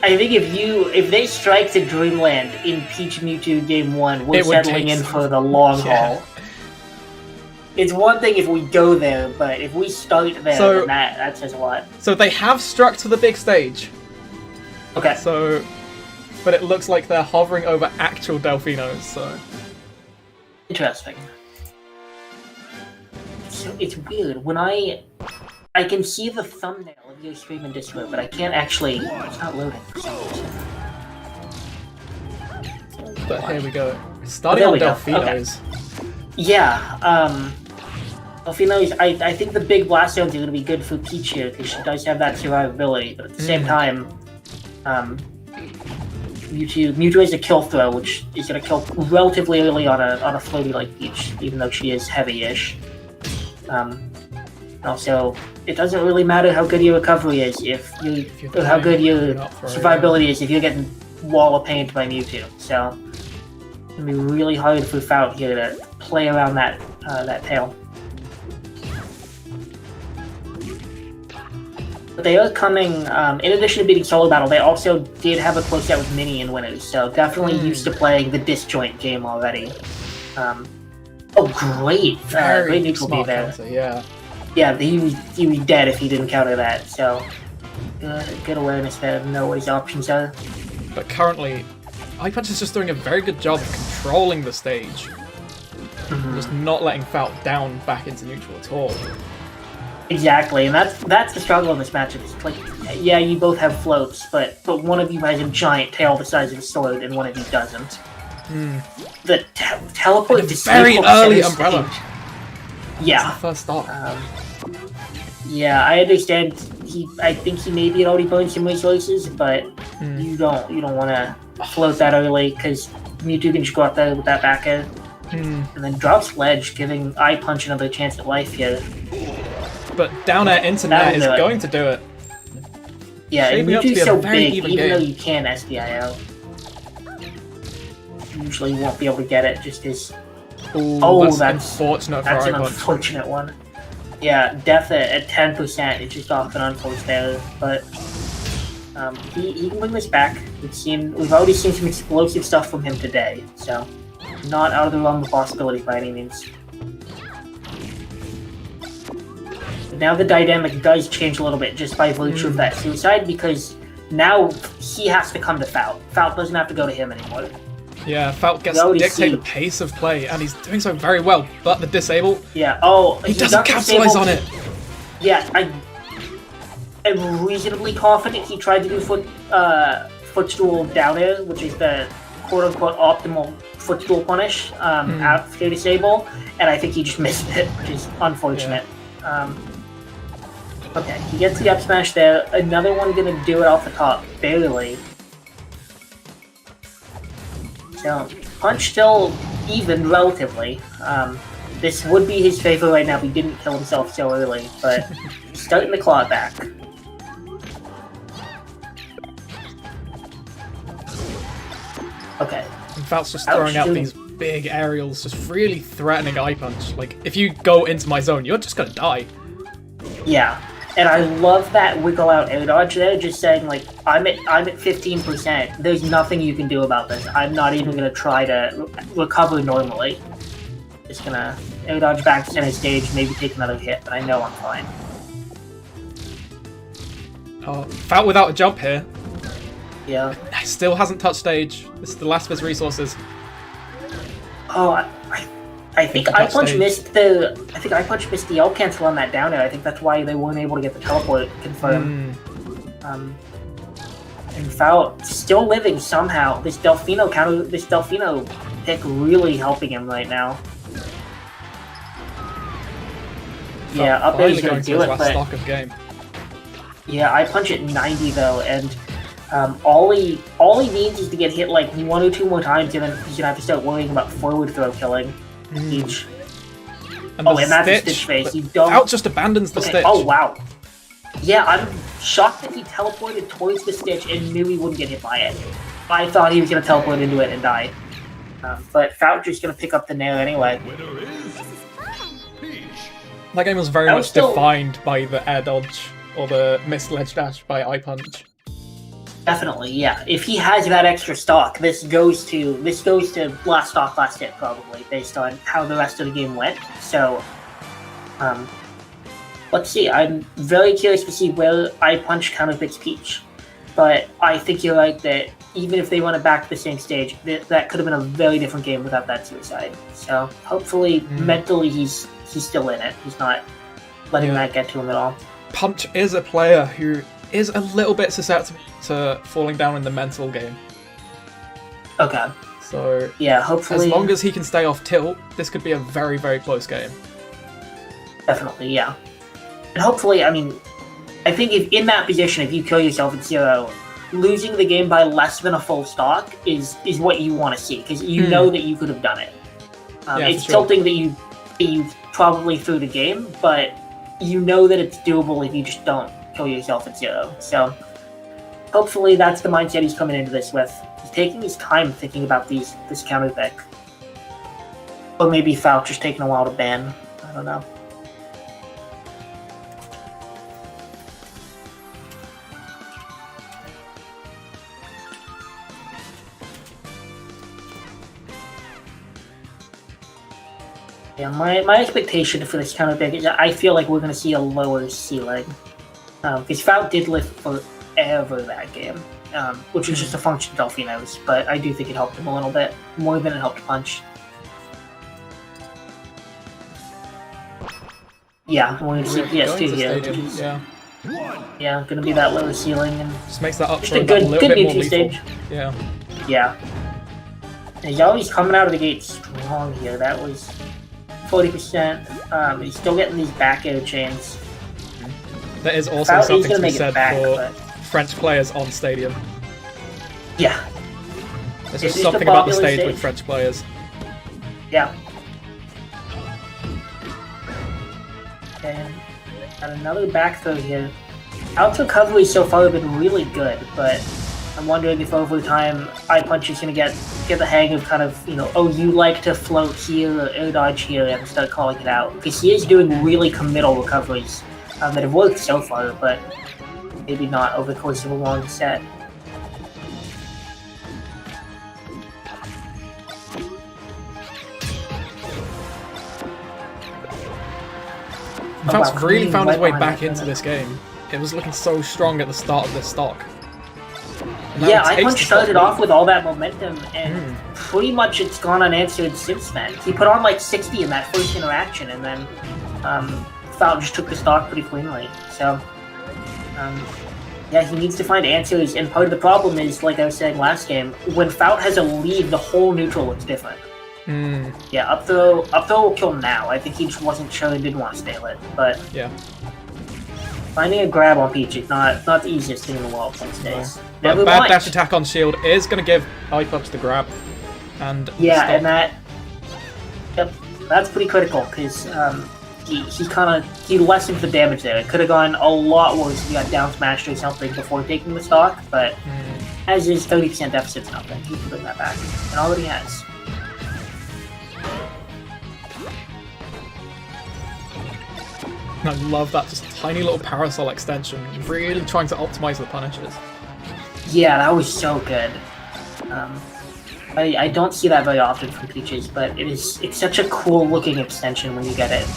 I think if they strike to Dreamland in Peach Mewtwo Game 1, we're settling in for the long haul. It's one thing if we go there, but if we start there, then that says a lot. So they have struck to the big stage. Okay. But it looks like they're hovering over actual Delphinos, so... Interesting. So it's weird. When I can see the thumbnail of your stream in Discord, but I can't actually... It's not loading for some reason. But here we go. Starting on Delphinos. Okay. Yeah, Delphinos, I think the big blast zones are going to be good for Peach here, because she does have that survivability, but at the same time, Mewtwo has a kill throw, which is going to kill relatively early on a floaty like Peach, even though she is heavy-ish. Also, it doesn't really matter how good your recovery is or how good your survivability is if you're getting wall of paint by Mewtwo. So it's going to be really hard for Fout here to play around that tail. But they are coming, in addition to beating Solo Battle, they also did have a close out with Mini in winners, so definitely used to playing the disjoint game already. Oh, great! Great neutral B there. Yeah. Yeah, he was dead if he didn't counter that, so good awareness there, know what his options are. But currently, iPunch is just doing a very good job of controlling the stage. Just not letting Fout down back into neutral at all. Exactly, and that's the struggle in this matchup. It's like, yeah, you both have floats, but one of you has a giant tail the size of a sword, and one of you doesn't. The teleport is very early umbrella. Yeah. First stop. Yeah, I understand. I think he maybe had already burned some resources, but you don't want to float that early because Mewtwo can just go out there with that back air, and then drops ledge, giving iPunch another chance at life here. But down air internet is going to do it. Yeah, and Mewtwo's so big, even though you can SDIO. Usually you won't be able to get it just as... that's unfortunate for That's an iPunch. unfortunate one. Yeah, death at 10%, it's just off an unforced error, but he can bring this back. We've already seen some explosive stuff from him today, so not out of the realm of possibility by any means. Now the dynamic does change a little bit just by virtue of that suicide, because now he has to come to Fout. Fout doesn't have to go to him anymore. Yeah, Fout gets to dictate the pace of play, and he's doing so very well. But the disable, yeah, he doesn't capitalize on it. Yeah, I'm reasonably confident he tried to do footstool down air, which is the quote-unquote optimal footstool punish after disable, and I think he just missed it, which is unfortunate. Yeah. Okay, he gets the up smash there. Another one gonna do it off the top, barely. So, Punch still even, relatively. This would be his favor right now if he didn't kill himself so early, but starting to claw it back. Okay. And Fout's just throwing out these big aerials, just really threatening iPunch. Like, if you go into my zone, you're just gonna die. Yeah. And I love that wiggle out air dodge there, just saying like, I'm at 15%, there's nothing you can do about this. I'm not even gonna try to recover normally. Just gonna air dodge back to center stage, maybe take another hit, but I know I'm fine. Oh, Fout without a jump here. Yeah. Still hasn't touched stage. This is the last of his resources. Oh, I think iPunch missed the L cancel on that down air. I think that's why they weren't able to get the teleport confirmed. And Fout still living somehow. This Delphino pick really helping him right now. Yeah, up there he's gonna do it, but stock of game. Yeah, iPunch at 90 though, and all he needs is to get hit like 1 or 2 more times, and then he's gonna have to start worrying about forward throw killing. Each. And and that's a stitch phase. You don't. Fout just abandons the stitch. Oh wow. Yeah, I'm shocked that he teleported towards the stitch and knew he wouldn't get hit by it. I thought he was gonna teleport into it and die. But Fout just gonna pick up the nair anyway. That game was very much defined by the air dodge or the missed ledge dash by iPunch. Definitely, yeah. If he has that extra stock, this goes to last stock, last hit probably, based on how the rest of the game went. So, let's see. I'm very curious to see where iPunch counterpicks Peach, but I think you're right that even if they run it back to the same stage, that could have been a very different game without that suicide. So hopefully, mentally, he's still in it. He's not letting that get to him at all. Punch is a player who is a little bit susceptible to falling down in the mental game. Okay. So yeah, hopefully, as long as he can stay off tilt, this could be a very, very close game. Definitely, yeah. And hopefully, I mean, I think if in that position, if you kill yourself at 0, losing the game by less than a full stock is what you want to see, because you know that you could have done it. It's tilting that you probably threw the game, but you know that it's doable if you just don't kill yourself at 0. So hopefully that's the mindset he's coming into this with. He's taking his time thinking about this counter pick. Or maybe Fout just taking a while to ban. I don't know. Yeah, my expectation for this counter pick is that I feel like we're going to see a lower ceiling. Because Fout did live forever that game, which was just a function of Delfino's, but I do think it helped him a little bit, more than it helped Punch. Yeah, we're going to see PS2 here. Yeah, going to be that lower ceiling. And just makes that up just for a good Mewtwo stage. Yeah. Yeah. Yali's coming out of the gate strong here. That was 40%. He's still getting these back air chains. There is also something to be said for French players on Stadium. Yeah. There's just something about the stage with French players. Yeah. And another back throw here. Out's recovery so far have been really good, but I'm wondering if over time iPunch is going to get the hang of kind of, oh, you like to float here or air dodge here and start calling it out. Because he is doing really committal recoveries that have worked so far, but maybe not over the course of a long set. Fout's really found his way back into this game. It was looking so strong at the start of this stock. Yeah, iPunch started off with all that momentum, and pretty much it's gone unanswered since then. He put on like 60 in that first interaction, and then Fout just took the stock pretty cleanly. So, yeah, he needs to find answers, and part of the problem is, like I was saying last game, when Fout has a lead, the whole neutral looks different. Yeah, up throw will kill now. I think he just wasn't sure and didn't want to stay lit, but yeah. Finding a grab on Peach is not the easiest thing in the world these days. But bad dash attack on shield is going to give iPunch the grab. And yeah, and that's pretty critical, because he lessened the damage there. It could have gone a lot worse if he got down smashed or something before taking the stock, but as his 30% deficit's nothing, he can bring that back, and already has. I love that just tiny little parasol extension, really trying to optimize the punishes. Yeah, that was so good. I don't see that very often from Peaches, but it's such a cool looking extension when you get it,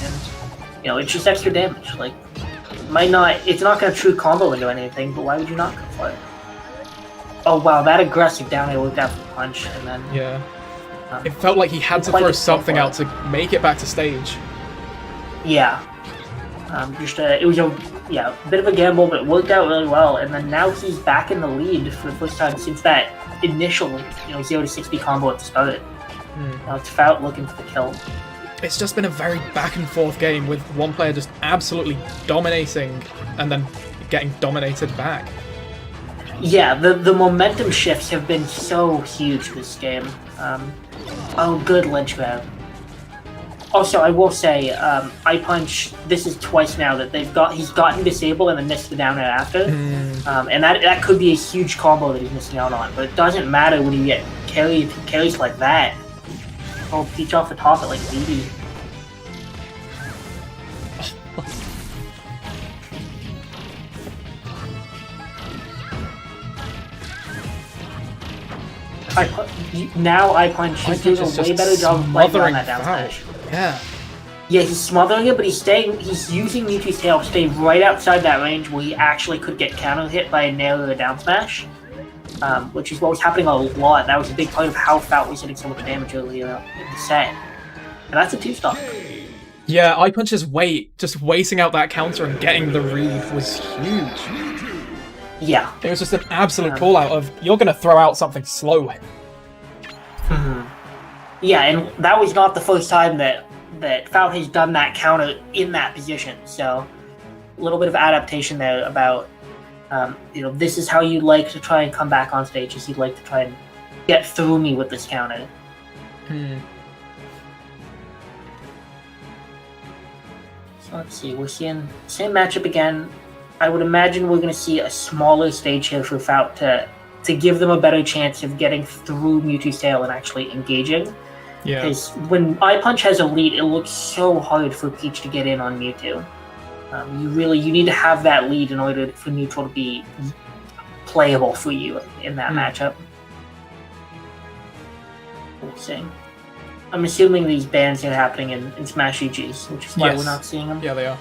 and it's just extra damage. Like, it's not gonna true combo into anything, but why would you not go for it? Oh wow, that aggressive down air worked out for the punch, and then yeah, it felt like he had to throw something out to make it back to stage. Yeah. It was a bit of a gamble, but it worked out really well. And then now he's back in the lead for the first time since that initial 0 to 60 combo at the start. Now it's Fout looking for the kill. It's just been a very back and forth game with one player just absolutely dominating and then getting dominated back. Yeah, the momentum shifts have been so huge this game. Oh, good ledge grab. Also, I will say, iPunch, this is twice now that he's gotten disabled and then missed the down air after. And that could be a huge combo that he's missing out on, but it doesn't matter when you get carries like that. Oh, Peach off the top at like 80. Now iPunch is doing a way better job of playing on that down smash. Yeah. Yeah, he's smothering it, but he's using Mewtwo's tail to stay right outside that range where he actually could get counter hit by a nail or a down smash. Which is what was happening a lot. That was a big part of how Fout was hitting so much damage earlier in the set. And that's a 2-stock. Yeah, iPunch's just waiting out that counter and getting the read was huge. Yeah. It was just an absolute call-out of, you're going to throw out something slow. Yeah, and that was not the first time that Fout has done that counter in that position. So, a little bit of adaptation there about, this is how you like to try and come back on stage, is you'd like to try and get through me with this counter. So let's see, we're seeing same matchup again. I would imagine we're going to see a smaller stage here for Fout to give them a better chance of getting through Mewtwo's tail and actually engaging. Yeah. Because when iPunch has a lead, it looks so hard for Peach to get in on Mewtwo. You need to have that lead in order for neutral to be playable for you in that matchup. We'll see. I'm assuming these bans are happening in Smash EGs, which is why we're not seeing them. Yeah, they are.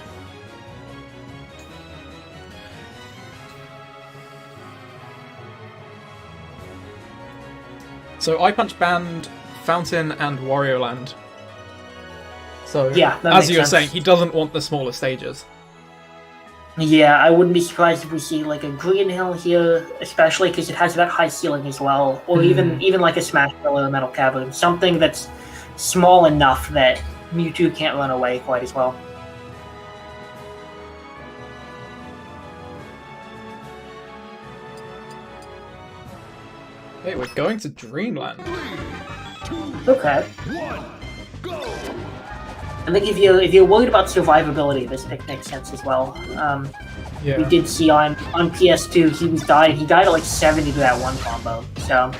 So iPunch banned Fountain and Wario Land. So yeah, as you were saying, he doesn't want the smaller stages. Yeah, I wouldn't be surprised if we see like a Green Hill here, especially because it has that high ceiling as well, or even like a Smash Hill or a Metal Cavern, something that's small enough that Mewtwo can't run away quite as well. Hey, we're going to Dreamland. Okay. I think if you're worried about survivability, this pick makes sense as well. We did see on PS2 he died at like 70 to that one combo. So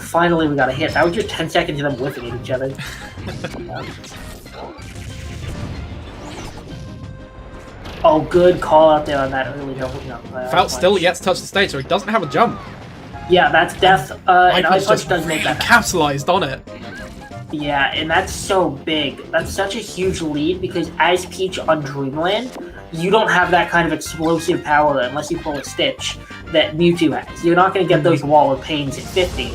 finally we got a hit. That was just 10 seconds of them whiffing at each other. Oh, good call out there on that early double jump. Fout still yet to touch the stage, so he doesn't have a jump. Yeah, that's death. And iPunch just does make that capitalized on it. Yeah, and that's so big. That's such a huge lead because as Peach on Dreamland, you don't have that kind of explosive power unless you pull a Stitch that Mewtwo has. You're not going to get those Wall of Pains at 50.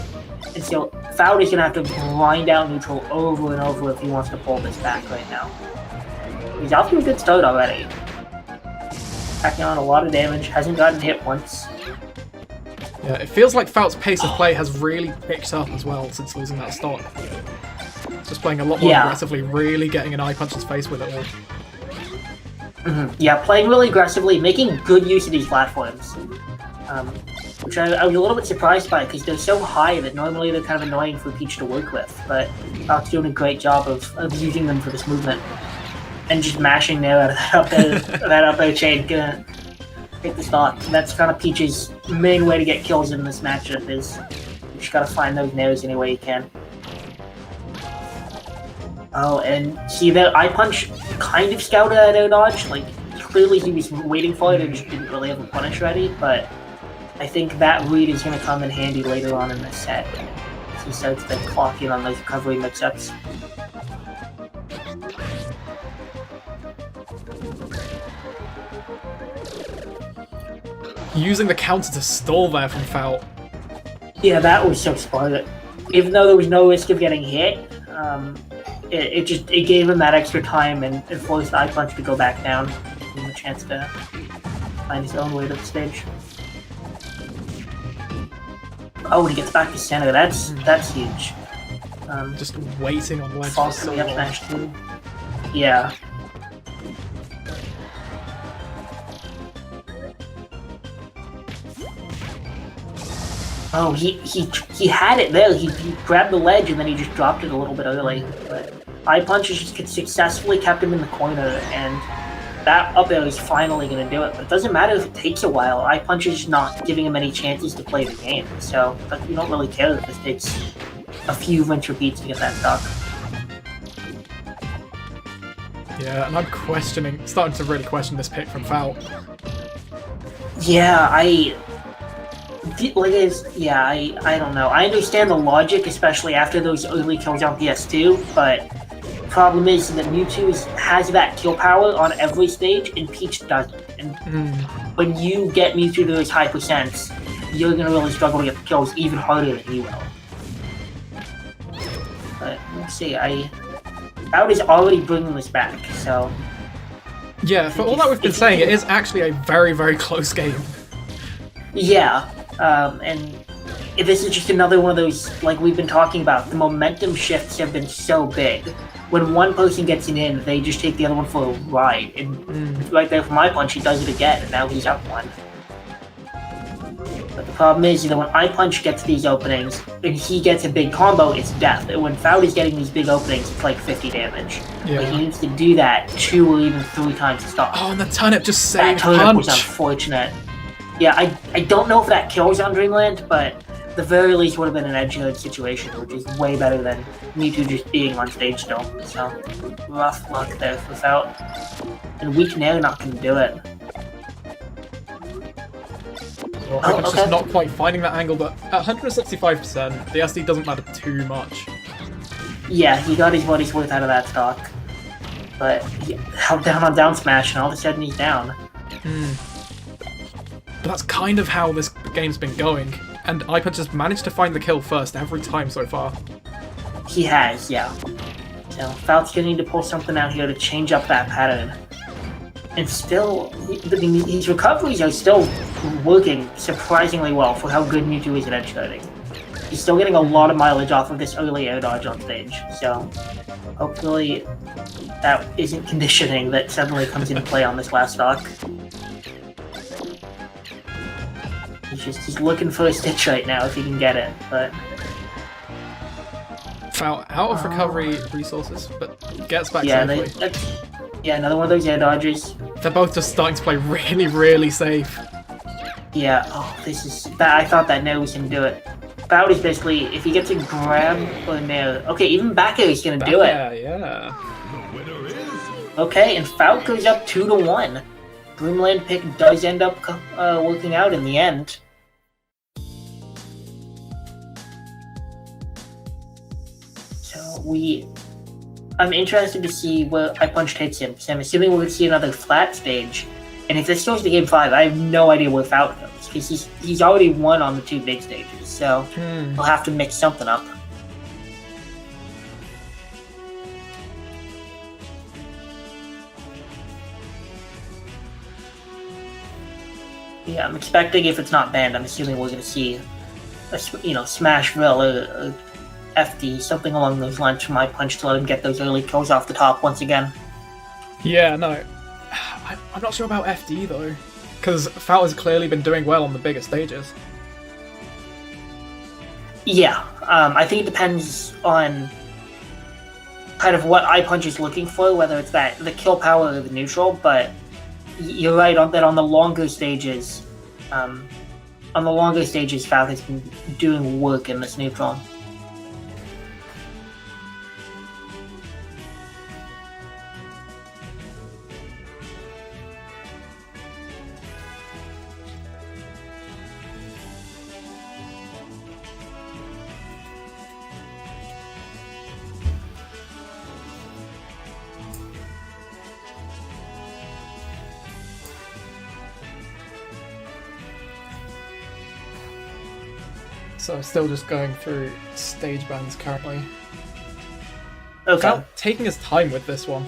And so Fout is going to have to grind out neutral over and over if he wants to pull this back right now. He's off to a good start already. Packing on a lot of damage, hasn't gotten hit once. Yeah, it feels like Fout's pace of play has really picked up as well since losing that stock. Just playing a lot more aggressively, really getting an iPunch's face with it all. Yeah, playing really aggressively, making good use of these platforms. Which I was a little bit surprised by because they're so high that normally they're kind of annoying for Peach to work with, but Fout's doing a great job of using them for this movement. And just mashing there out of that up air chain, gonna hit the stock. That's kind of Peach's main way to get kills in this matchup is you just gotta find those nairs any way you can. Oh, and see that iPunch kind of scouted that air dodge, like clearly he was waiting for it and just didn't really have a punish ready, but I think that read is going to come in handy later on in this set as he starts to clock in on those recovery mix-ups. Using the counter to stall there from Fout. Yeah, that was so smart. Even though there was no risk of getting hit, it gave him that extra time and forced iPunch to go back down, giving him a chance to find his own way to the stage. Oh, and he gets back to center. That's huge. Just waiting on ledge. Falls to the up smash too. Yeah. Oh, he had it there. He grabbed the ledge and then he just dropped it a little bit early. But iPunch just successfully kept him in the corner, and that up air is finally going to do it. But it doesn't matter if it takes a while. iPunch is not giving him any chances to play the game, so you don't really care if this takes a few rinse repeats to get that stock. Yeah, and I'm starting to really question this pick from Fout. Yeah, Yeah, I don't know. I understand the logic, especially after those early kills on PS2, but problem is that Mewtwo has that kill power on every stage, and Peach doesn't. And when you get Mewtwo to those high percents, you're gonna really struggle to get kills even harder than he will. But we'll see. Fout is already bringing this back, so... Yeah, for all that we've been saying, it is actually a very, very close game. Yeah, and this is just another one of those, like we've been talking about, the momentum shifts have been so big. When one person gets it in, they just take the other one for a ride. And right there from iPunch, he does it again, and now he's up one. But the problem is, when iPunch gets these openings, and he gets a big combo, it's death. And when Fout is getting these big openings, it's like 50 damage. Yeah. But he needs to do that 2 or even 3 times to stop. Oh, and the turnip just saved That turnip was Punch. unfortunate. Yeah, I don't know if that kills on Dreamland, but the very least would have been an edge guard situation, which is way better than Mewtwo just being on stage still. So, rough luck there for Fout. And Weak Nair not gonna do it. Well, iPunch just not quite finding that angle, but at 165%, the SD doesn't matter too much. Yeah, he got his body's worth out of that stock. But he held down on down smash, and all of a sudden he's down. But that's kind of how this game's been going, and iPunch has managed to find the kill first every time so far. He has, yeah. So Fout's gonna need to pull something out here to change up that pattern. And still, I mean, his recoveries are still working surprisingly well for how good Mewtwo is at edge guarding. He's still getting a lot of mileage off of this early air dodge on stage, so hopefully that isn't conditioning that suddenly comes into play on this last stock. He's looking for a stitch right now if he can get it, but... Fout out of recovery resources, but gets back safely. Yeah, another one of those air dodges. They're both just starting to play really, really safe. Yeah, I thought that Nair was gonna do it. Fout is basically, if he gets a grab or a Nair... Okay, even back air is gonna do it. Yeah. Okay, and Fout goes up 2-1. Dreamland pick does end up working out in the end. I'm interested to see where iPunch takes him, because I'm assuming we're going to see another flat stage. And if this goes to Game 5, I have no idea where Fout goes, because he's already won on the 2 big stages, so we'll have to mix something up. Yeah, I'm expecting, if it's not banned, I'm assuming we're going to see a, Smashville or FD, something along those lines from iPunch to let him get those early kills off the top once again. Yeah, no. I'm not sure about FD though, because Fout has clearly been doing well on the bigger stages. Yeah, I think it depends on kind of what iPunch is looking for, whether it's the kill power or the neutral, but you're right on that on the longer stages. Fout has been doing work in this neutral. So still just going through stage bans currently. Okay. Fout taking his time with this one.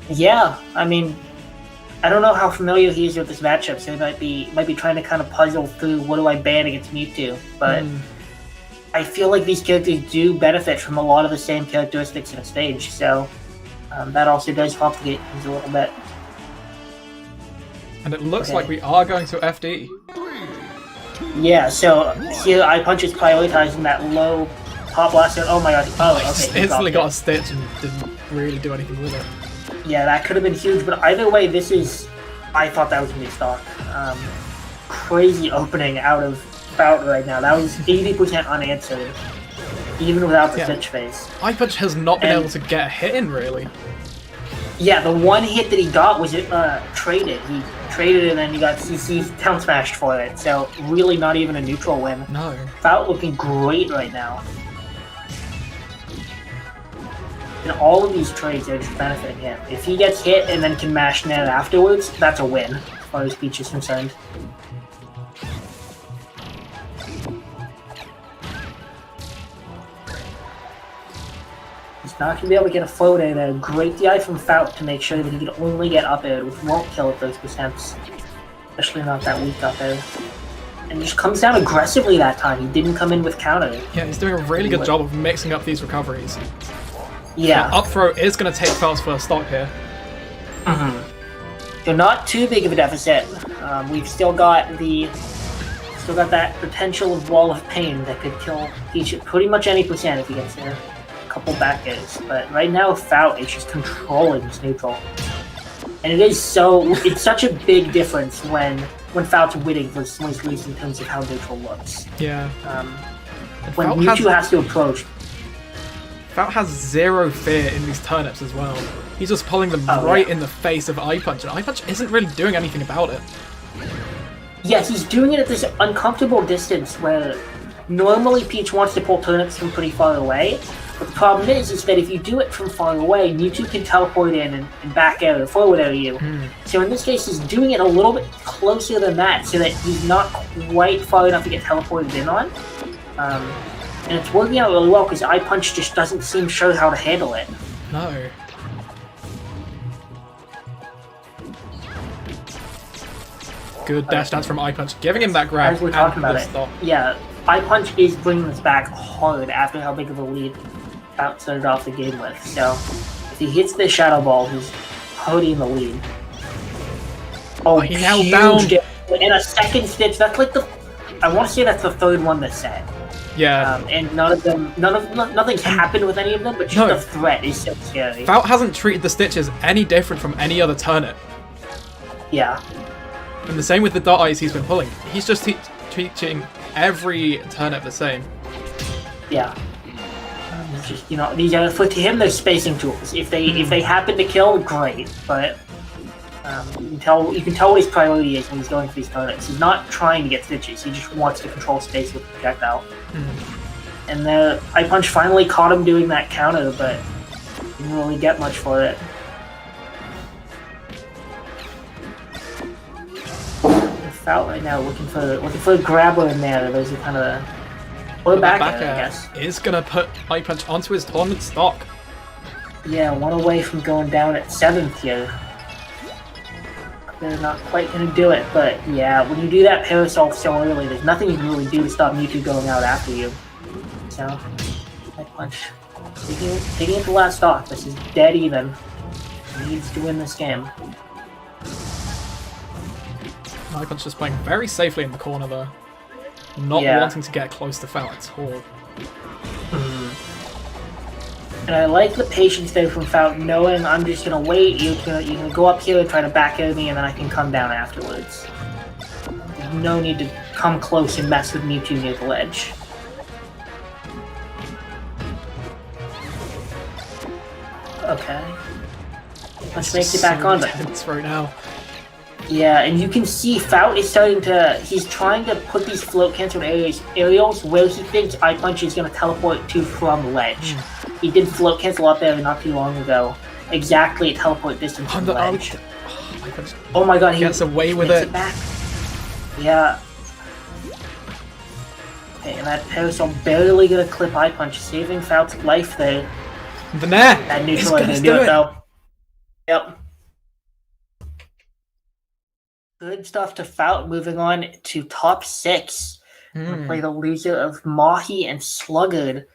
Yeah, I mean, I don't know how familiar he is with this matchup, so he might be trying to kind of puzzle through what do I ban against Mewtwo, but I feel like these characters do benefit from a lot of the same characteristics in a stage, so that also does complicate things a little bit. And it looks like we are going to FD. Yeah, so here iPunch is prioritizing that low pop blaster. Oh my god. Oh, okay. Just instantly got a stitch and didn't really do anything with it. Yeah, that could have been huge, but either way, I thought that was going to be stock. Crazy opening out of Fout right now. That was 80% unanswered, even without the stitch phase. iPunch has not been able to get a hit in, really. Yeah, the one hit that he got was traded. He traded and then he got CC down smashed for it. So really not even a neutral win. No. Fout looking great right now. And all of these trades are just benefiting him. If he gets hit and then can mash net afterwards, that's a win, as far as Peach is concerned. He's not going to be able to get a float in there. Great DI from Fout to make sure that he can only get up air, which won't kill at those percents. Especially not that weak up air. And he just comes down aggressively that time. He didn't come in with counter. Yeah, he's doing a really good job of mixing up these recoveries. Yeah. Up throw is going to take Fout's first stock here. They're not too big of a deficit. We've still got that potential of Wall of Pain that could kill Peach at pretty much any percent if he gets there. Couple back airs, but right now Fout is just controlling his neutral, and it's such a big difference when Fout's winning versus when he's losing in terms of how neutral looks. Yeah. When Mewtwo has to approach, Fout has zero fear in these turnips as well. He's just pulling them right in the face of iPunch, and iPunch isn't really doing anything about it. Yes, he's doing it at this uncomfortable distance where normally Peach wants to pull turnips from pretty far away. But the problem is that if you do it from far away, Mewtwo can teleport in and back out or forward out of you. So in this case, he's doing it a little bit closer than that, so that he's not quite far enough to get teleported in on. And it's working out really well because iPunch just doesn't seem sure how to handle it. No. Good dash dance from iPunch, giving him that grab. As we're talking about it, stop. yeah, iPunch is bringing this back hard after how big of a lead Fout started off the game with. So if he hits the Shadow Ball, he's already in the lead. Oh, he held down. And a second stitch. That's like I want to say that's the third one this set. Yeah. And nothing's happened with any of them, but just the threat is so scary. Fout hasn't treated the stitches any different from any other turnip. Yeah. And the same with the dot eyes he's been pulling. He's just teaching every turnip the same. Yeah. Just, these are to him they're spacing tools. If they happen to kill, great. But you can tell what his priority is when he's going for these turnips. He's not trying to get stitches. He just wants to control space with the projectile. And the iPunch finally caught him doing that counter, but didn't really get much for it. Fout right now looking for a grabber in there. Those are kind of or back air, I guess. Is gonna put iPunch onto his tournament stock. Yeah, one away from going down at 7th here. They're not quite gonna do it, but yeah, when you do that parasol so early, there's nothing you can really do to stop Mewtwo going out after you. So, iPunch taking it to last stock. This is dead even. He needs to win this game. iPunch just playing very safely in the corner there. Not wanting to get close to Fout at all. And I like the patience there from Fout, knowing I'm just gonna wait, you're gonna go up here and try to back at me, and then I can come down afterwards. There's no need to come close and mess with Mewtwo near the ledge. Okay. Let's make it back on. Right now. Yeah, and you can see Fout is he's trying to put these float canceled aerials where he thinks iPunch is going to teleport to from ledge. He did float cancel up there not too long ago. Exactly at teleport distance from ledge. Oh my god, he gets away with it. Back. Yeah. Okay, and that parasol barely going to clip iPunch, saving Fout's life there. The Nair! That neutral is going to do it though. Yep. Good stuff to Fout. Moving on to top 6. We'll play the loser of Mahi and Sluggard.